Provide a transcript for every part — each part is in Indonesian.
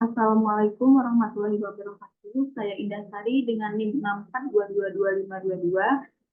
Assalamualaikum warahmatullahi wabarakatuh. Saya Indah Sari dengan NIM 64222522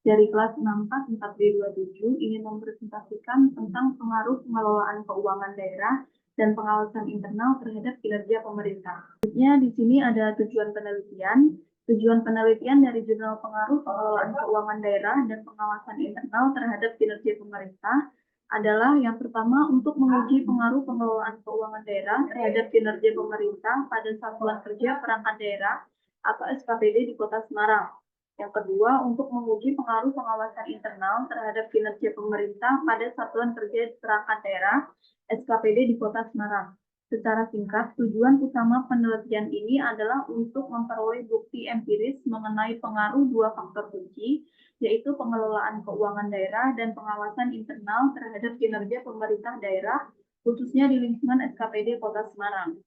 dari kelas 64 4B27 ingin mempresentasikan tentang pengaruh pengelolaan keuangan daerah dan pengawasan internal terhadap kinerja pemerintah. Selanjutnya di sini ada tujuan penelitian. Tujuan penelitian dari jurnal pengaruh pengelolaan keuangan daerah dan pengawasan internal terhadap kinerja pemerintah adalah yang pertama untuk menguji pengaruh pengelolaan keuangan daerah terhadap kinerja pemerintah pada satuan kerja perangkat daerah atau SKPD di Kota Semarang. Yang kedua, untuk menguji pengaruh pengawasan internal terhadap kinerja pemerintah pada satuan kerja perangkat daerah SKPD di Kota Semarang. Secara singkat, tujuan utama penelitian ini adalah untuk memperoleh bukti empiris mengenai pengaruh dua faktor kunci, yaitu pengelolaan keuangan daerah dan pengawasan internal terhadap kinerja pemerintah daerah, khususnya di lingkungan SKPD Kota Semarang.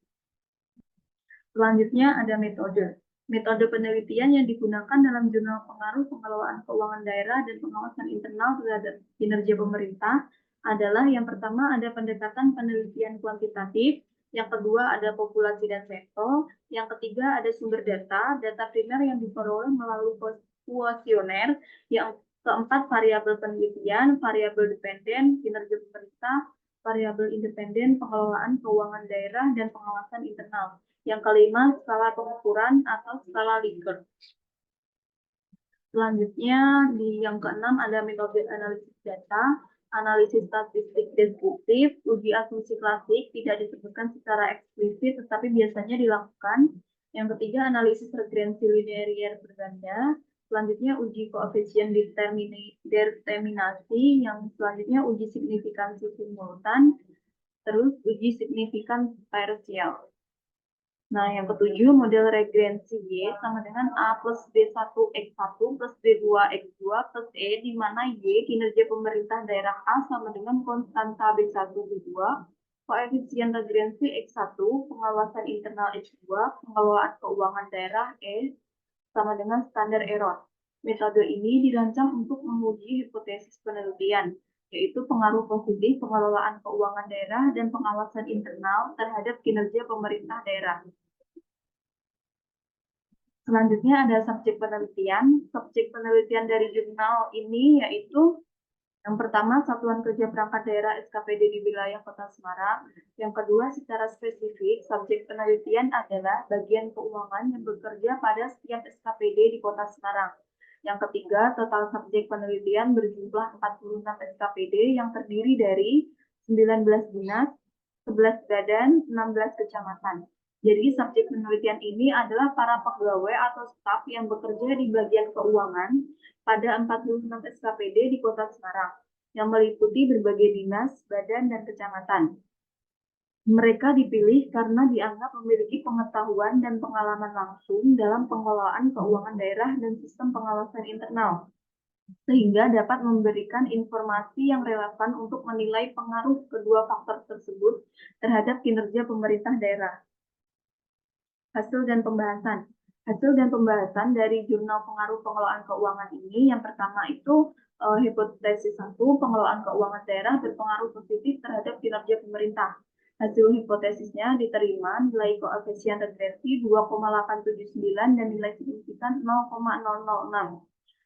Selanjutnya ada metode. Metode penelitian yang digunakan dalam jurnal pengaruh pengelolaan keuangan daerah dan pengawasan internal terhadap kinerja pemerintah adalah yang pertama ada pendekatan penelitian kuantitatif, yang kedua ada populasi dan sektor, yang ketiga ada sumber data, data primer yang diperoleh melalui kuesioner, yang keempat variabel penelitian, variabel dependen, kinerja pemerintah, variabel independen, pengelolaan keuangan daerah, dan pengawasan internal. Yang kelima, skala pengukuran atau skala Likert. Selanjutnya, di yang keenam ada metode analisis data, analisis statistik deskriptif, uji asumsi klasik, tidak disebutkan secara eksplisit, tetapi biasanya dilakukan. Yang ketiga, analisis regrensi linear berganda. Selanjutnya, uji koefisien determinasi. Yang selanjutnya, uji signifikansi simultan. Terus, uji signifikan parsial. Nah, yang ketujuh, model regrensi Y sama dengan A plus B1X1 plus B2X2 plus E, di mana Y kinerja pemerintah daerah A sama dengan konstanta B1B2, koefisien regrensi X1, pengawasan internal X2, pengelolaan keuangan daerah E, sama dengan standar error. Metode ini dirancang untuk menguji hipotesis penelitian, yaitu pengaruh positif pengelolaan keuangan daerah dan pengawasan internal terhadap kinerja pemerintah daerah. Selanjutnya ada subjek penelitian. Subjek penelitian dari jurnal ini yaitu yang pertama, Satuan Kerja Perangkat Daerah SKPD di wilayah Kota Semarang. Yang kedua, secara spesifik, subjek penelitian adalah bagian keuangan yang bekerja pada setiap SKPD di Kota Semarang. Yang ketiga, total subjek penelitian berjumlah 46 SKPD yang terdiri dari 19 dinas, 11 badan, 16 kecamatan. Jadi subjek penelitian ini adalah para pegawai atau staf yang bekerja di bagian keuangan pada 46 SKPD di Kota Semarang, yang meliputi berbagai dinas, badan, dan kecamatan. Mereka dipilih karena dianggap memiliki pengetahuan dan pengalaman langsung dalam pengelolaan keuangan daerah dan sistem pengawasan internal, sehingga dapat memberikan informasi yang relevan untuk menilai pengaruh kedua faktor tersebut terhadap kinerja pemerintah daerah. Hasil dan pembahasan. Hasil dan pembahasan dari jurnal pengaruh pengelolaan keuangan ini, yang pertama itu hipotesis 1, pengelolaan keuangan daerah berpengaruh positif terhadap kinerja pemerintah. Hasil hipotesisnya diterima nilai koefisien regrensi 2,879 dan nilai signifikan 0,006.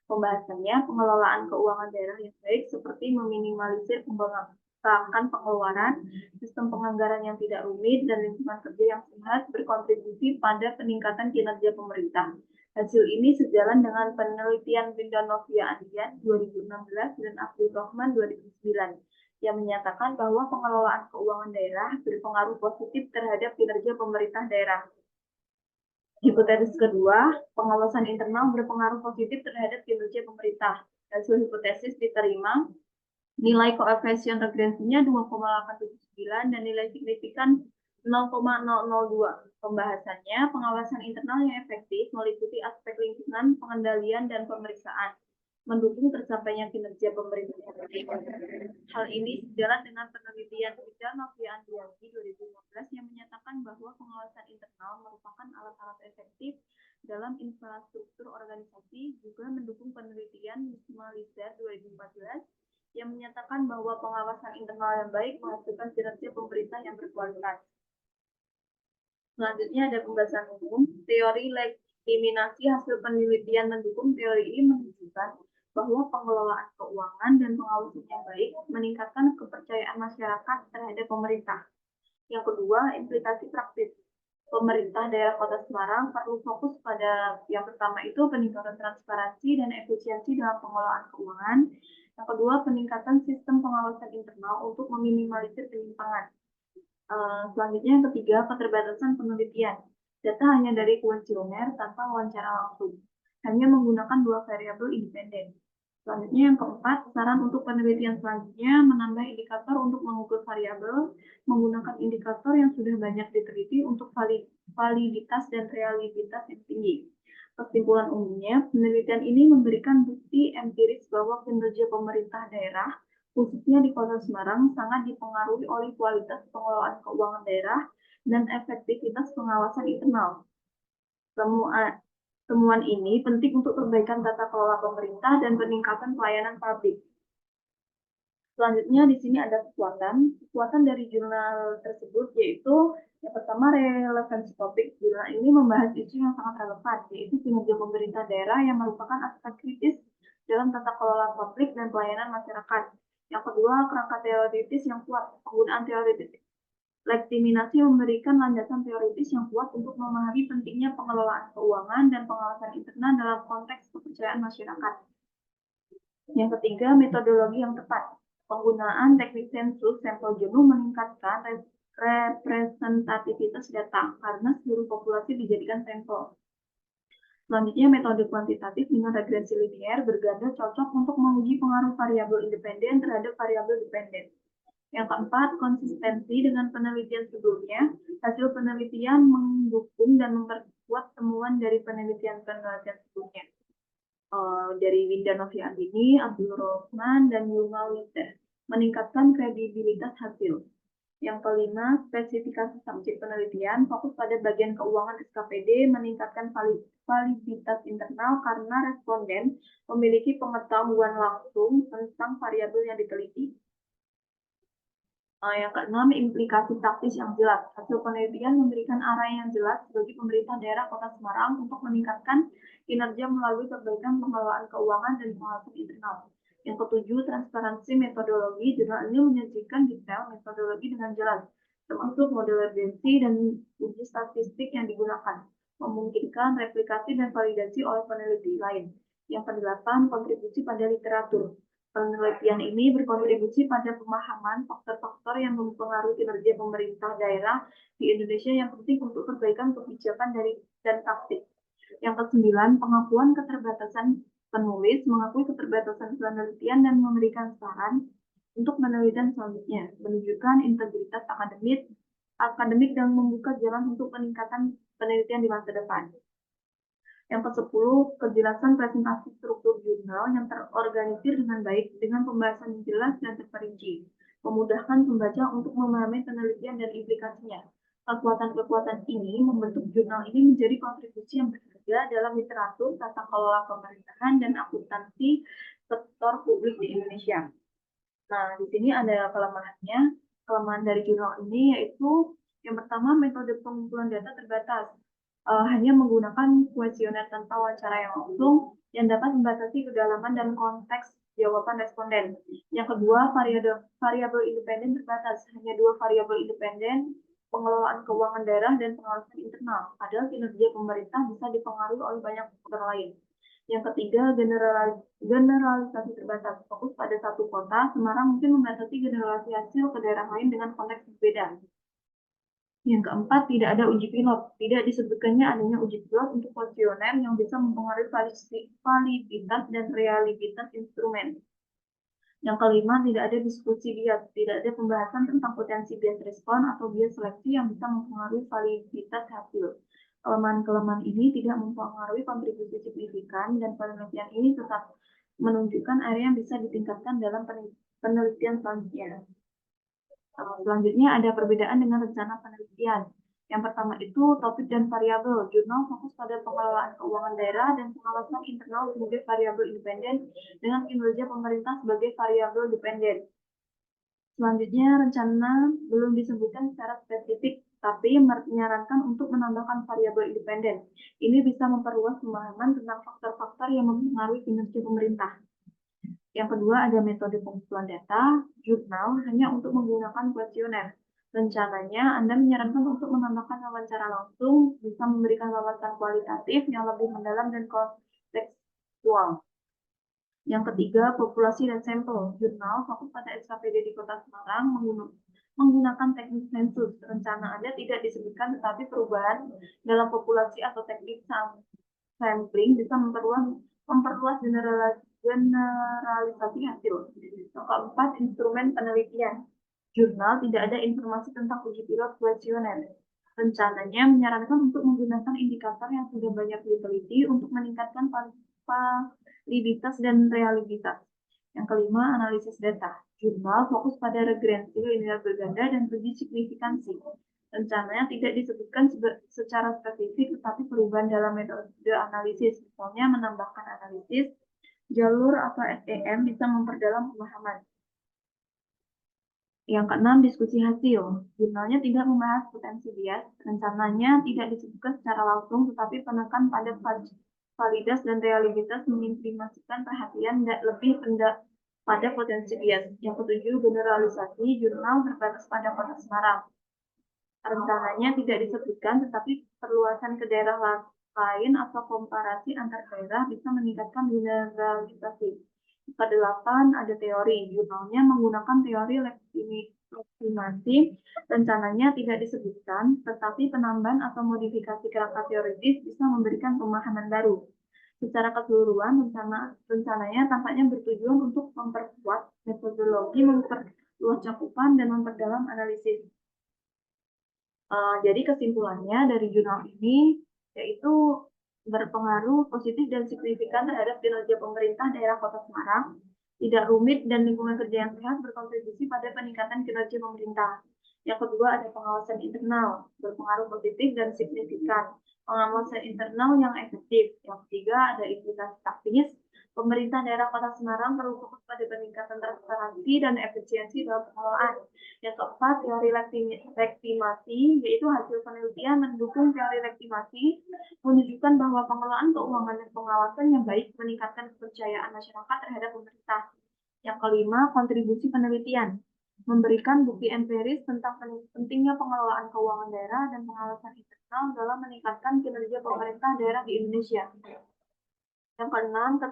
Pembahasannya, pengelolaan keuangan daerah yang baik seperti meminimalisir pembangkangan pengeluaran, sistem penganggaran yang tidak rumit, dan lingkungan kerja yang sehat berkontribusi pada peningkatan kinerja pemerintah. Hasil ini sejalan dengan penelitian Winda Novia Andian 2016 dan Abdul Rahman 2009 yang menyatakan bahwa pengelolaan keuangan daerah berpengaruh positif terhadap kinerja pemerintah daerah. Hipotesis kedua, pengawasan internal berpengaruh positif terhadap kinerja pemerintah. Hasil hipotesis diterima, nilai koefisien regrensinya 2,879 dan nilai signifikan 0,002. Pembahasannya, pengawasan internal yang efektif meliputi aspek lingkungan, pengendalian, dan pemeriksaan, mendukung tercapainya kinerja pemerintah. Hal ini sejalan dengan penelitian Winda Novia Andiani 2015 yang menyatakan bahwa pengawasan internal merupakan alat-alat efektif dalam infrastruktur organisasi, juga mendukung penelitian Wisma Lizar 2014 yang menyatakan bahwa pengawasan internal yang baik menghasilkan kinerja pemerintah yang berkualitas. Selanjutnya ada pembahasan umum. Teori legitimasi hasil penelitian mendukung. Teori ini menunjukkan bahwa pengelolaan keuangan dan pengawasan yang baik meningkatkan kepercayaan masyarakat terhadap pemerintah. Yang kedua, implikasi praktis. Pemerintah daerah Kota Semarang perlu fokus pada yang pertama itu peningkatan transparansi dan efisiensi dalam pengelolaan keuangan. Yang kedua, peningkatan sistem pengawasan internal untuk meminimalisir penyimpangan. Selanjutnya yang ketiga, keterbatasan penelitian. Data hanya dari kuesioner tanpa wawancara langsung. Hanya menggunakan dua variabel independen. Selanjutnya yang keempat, saran untuk penelitian selanjutnya menambah indikator untuk mengukur variabel, menggunakan indikator yang sudah banyak diteliti untuk validitas dan realitas yang tinggi. Kesimpulan umumnya, penelitian ini memberikan bukti empiris bahwa kinerja pemerintah daerah khususnya di Kota Semarang, sangat dipengaruhi oleh kualitas pengelolaan keuangan daerah dan efektivitas pengawasan internal. Temuan ini penting untuk perbaikan tata kelola pemerintah dan peningkatan pelayanan publik. Selanjutnya di sini ada kekuatan dari jurnal tersebut, yaitu yang pertama relevansi topik. Jurnal ini membahas isu yang sangat relevan, yaitu kinerja pemerintah daerah yang merupakan aspek kritis dalam tata kelola publik dan pelayanan masyarakat. Yang kedua, kerangka teoritis yang kuat. Penggunaan teoritis legitimasi memberikan landasan teoritis yang kuat untuk memahami pentingnya pengelolaan keuangan dan pengawasan internal dalam konteks kepercayaan masyarakat. Yang ketiga, metodologi yang tepat. Penggunaan teknik sensus sampel jenuh meningkatkan representativitas data karena seluruh populasi dijadikan sampel. Selanjutnya, metode kuantitatif dengan regresi linear berganda cocok untuk menguji pengaruh variabel independen terhadap variabel dependen. Yang keempat, konsistensi dengan penelitian sebelumnya. Hasil penelitian mendukung dan memperkuat temuan dari penelitian-penelitian sebelumnya. Dari Winda Noviandini, Abdul Rohman, dan Yunga Winter. Meningkatkan kredibilitas hasil. Yang kelima, spesifikasi subjek penelitian fokus pada bagian keuangan SKPD, meningkatkan validitas internal karena responden memiliki pengetahuan langsung tentang variabel yang diteliti. Yang keenam, implikasi praktis yang jelas. Hasil penelitian memberikan arah yang jelas bagi pemerintah daerah Kota Semarang untuk meningkatkan kinerja melalui perbaikan pengelolaan keuangan dan pengawasan internal. Yang ketujuh, transparansi metodologi. Jurnal ini menyajikan detail metodologi dengan jelas, termasuk model urgensi dan uji statistik yang digunakan, memungkinkan replikasi dan validasi oleh peneliti lain. Yang kedelapan, kontribusi pada literatur. Penelitian ini berkontribusi pada pemahaman faktor-faktor yang mempengaruhi kinerja pemerintah daerah di Indonesia yang penting untuk perbaikan kebijakan dan taktik. Yang kesembilan, pengakuan keterbatasan penulis, mengakui keterbatasan penelitian dan memberikan saran untuk penelitian selanjutnya, menunjukkan integritas akademik dan membuka jalan untuk peningkatan penelitian di masa depan. Yang ke-10, kejelasan presentasi struktur jurnal yang terorganisir dengan baik dengan pembahasan yang jelas dan terperinci, memudahkan pembaca untuk memahami penelitian dan implikasinya. Kekuatan-kekuatan ini membentuk jurnal ini menjadi kontribusi yang berharga dalam literatur tata kelola pemerintahan dan akuntansi sektor publik di Indonesia. Nah, di sini ada kelemahannya. Kelemahan dari jurnal ini yaitu yang pertama, metode pengumpulan data terbatas. Hanya menggunakan kuesioner tanpa wawancara yang langsung yang dapat membatasi kedalaman dan konteks jawaban responden. Yang kedua, variabel independen terbatas. Hanya dua variabel independen, pengelolaan keuangan daerah dan pengawasan internal. Padahal kinerja pemerintah bisa dipengaruhi oleh banyak faktor lain. Yang ketiga, generalisasi terbatas. Fokus pada satu kota, Semarang mungkin membatasi generalisasi hasil ke daerah lain dengan konteks berbeda. Yang keempat, tidak ada uji pilot. Tidak disebutkannya adanya uji pilot untuk kuesioner yang bisa mempengaruhi validitas dan realitas instrumen. Yang kelima, tidak ada diskusi bias. Tidak ada pembahasan tentang potensi bias respon atau bias seleksi yang bisa mempengaruhi validitas hasil. Kelemahan-kelemahan ini tidak mempengaruhi kontribusi signifikan dan penelitian ini tetap menunjukkan area yang bisa ditingkatkan dalam penelitian selanjutnya. Selanjutnya ada perbedaan dengan rencana penelitian. Yang pertama itu topik dan variabel. Jurnal fokus pada pengelolaan keuangan daerah dan pengawasan internal sebagai variabel independen dengan kinerja pemerintah sebagai variabel dependen. Selanjutnya rencana belum disebutkan secara spesifik. tapi menyarankan untuk menambahkan variabel independen. Ini bisa memperluas pemahaman tentang faktor-faktor yang mempengaruhi kinerja pemerintah. Yang kedua ada metode pengumpulan data, jurnal hanya untuk menggunakan kuesioner. Rencananya, Anda menyarankan untuk menambahkan wawancara langsung, bisa memberikan wawasan kualitatif yang lebih mendalam dan kontekstual. Yang ketiga, populasi dan sampel. Jurnal fokus pada SKPD di Kota Semarang menggunakan teknik sensus. Rencana Anda tidak disebutkan, tetapi perubahan dalam populasi atau teknik sampling bisa memperluas generalisasi hasil. Yang keempat, instrumen penelitian. Jurnal tidak ada informasi tentang uji pilot kuesioner. Rencananya menyarankan untuk menggunakan indikator yang sudah banyak diteliti untuk meningkatkan validitas dan reliabilitas. Yang kelima, analisis data. Jurnal fokus pada regressi linear berganda dan uji signifikansi. Rencananya tidak disebutkan secara spesifik, tetapi perubahan dalam metode analisis, misalnya menambahkan analisis jalur atau SEM bisa memperdalam pemahaman. Yang keenam, diskusi hasil. Jurnalnya tidak membahas potensi bias, rencananya tidak disebutkan secara langsung, tetapi penekan pada validitas dan realitas mengimplementasikan perhatian lebih pada potensi bias. Yang ketujuh, generalisasi. Jurnal terbatas pada Kota Semarang. Rencananya tidak disebutkan, tetapi perluasan ke daerah lain atau komparasi antar daerah bisa meningkatkan generalisasi. Kedelapan ada teori. Jurnalnya menggunakan teori legitimasi. Rencananya tidak disebutkan, tetapi penambahan atau modifikasi kerangka teoritis bisa memberikan pemahaman baru. Secara keseluruhan, rencananya tampaknya bertujuan untuk memperkuat metodologi, memperluas cakupan, dan memperdalam analisis. Jadi kesimpulannya dari jurnal ini yaitu berpengaruh positif dan signifikan terhadap kinerja pemerintah daerah Kota Semarang, tidak rumit dan lingkungan kerja yang sehat berkontribusi pada peningkatan kinerja pemerintah. Yang kedua ada pengawasan internal, berpengaruh positif dan signifikan. Pengawasan internal yang efektif. Yang ketiga ada implikasi taktis. Pemerintah daerah Kota Semarang perlu fokus pada peningkatan transparansi dan efisiensi dalam pengelolaan. Yang keempat, teori lektimasi, yaitu hasil penelitian mendukung teori lektimasi, menunjukkan bahwa pengelolaan keuangan dan pengawasan yang baik meningkatkan kepercayaan masyarakat terhadap pemerintah. Yang kelima, kontribusi penelitian, memberikan bukti empiris tentang pentingnya pengelolaan keuangan daerah dan pengawasan internal dalam meningkatkan kinerja pemerintah daerah di Indonesia. Yang keenam,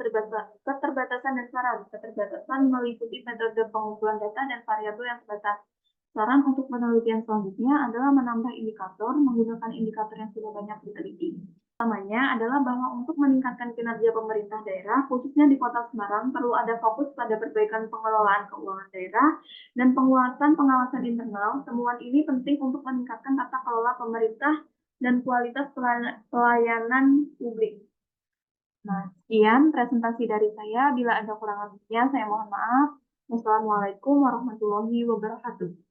keterbatasan dan saran. Keterbatasan meliputi metode pengumpulan data dan variabel yang terbatas. Saran untuk penelitian selanjutnya adalah menambah indikator menggunakan indikator yang sudah banyak diteliti. Pertamanya adalah bahwa untuk meningkatkan kinerja pemerintah daerah, khususnya di Kota Semarang, perlu ada fokus pada perbaikan pengelolaan keuangan daerah dan penguatan pengawasan internal. Temuan ini penting untuk meningkatkan tata kelola pemerintah dan kualitas pelayanan publik. Nah, sekian presentasi dari saya. Bila ada kurang lebihnya, saya mohon maaf. Wassalamualaikum warahmatullahi wabarakatuh.